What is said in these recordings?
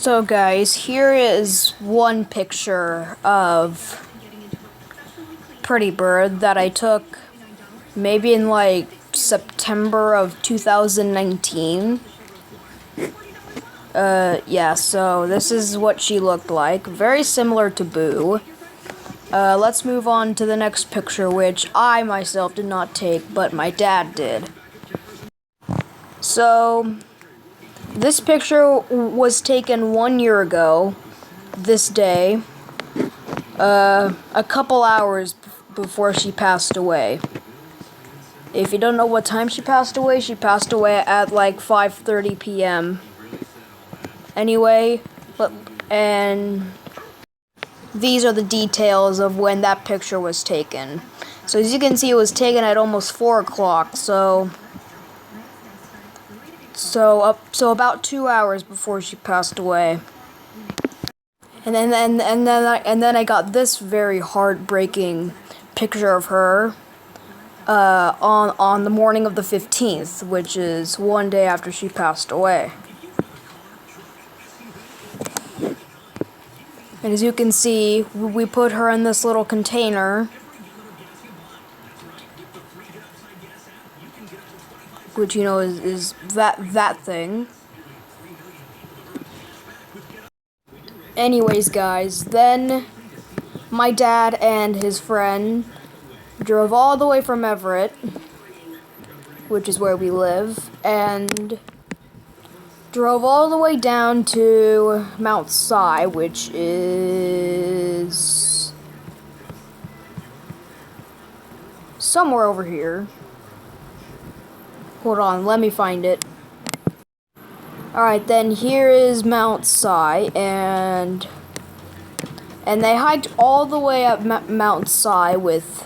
So guys, here is one picture of Pretty Bird that I took maybe in like September of 2019. Yeah, so this is what she looked like. Very similar to Boo. Let's move on to the next picture, which I myself did not take, but my dad did. So, this picture was taken 1 year ago, this day, a couple hours before she passed away. If you don't know what time she passed away at like 5:30 p.m. Anyway, and these are the details of when that picture was taken. So as you can see, it was taken at almost 4 o'clock, so about 2 hours before she passed away. And then I got this very heartbreaking picture of her on the morning of the 15th, which is one day after she passed away. And as you can see, we put her in this little container, which, you know, is that thing. Anyways, guys, then my dad and his friend drove all the way from Everett, which is where we live, and drove all the way down to Mount Si, which is somewhere over here. Hold on, let me find it. Alright, then here is Mount Si, and they hiked all the way up Mount Si with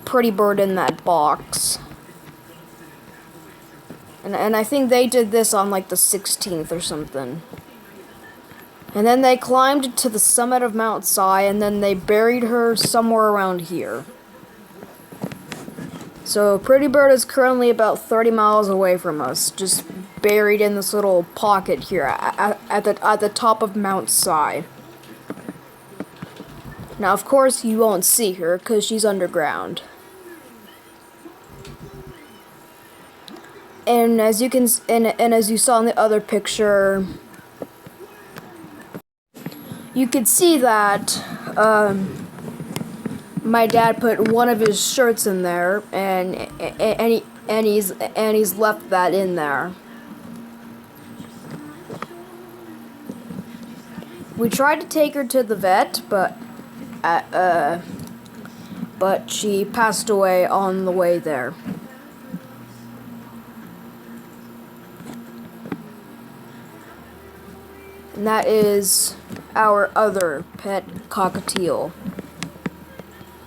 Pretty Bird in that box. And I think they did this on like the 16th or something. And then they climbed to the summit of Mount Si, and then they buried her somewhere around here. So Pretty Bird is currently about 30 miles away from us, just buried in this little pocket here at the top of Mount Si. Now, of course, you won't see her because she's underground. And as you can, and as you saw in the other picture, you could see that my dad put one of his shirts in there, and he's left that in there. We tried to take her to the vet, but she passed away on the way there. And that is our other pet, Cockatiel.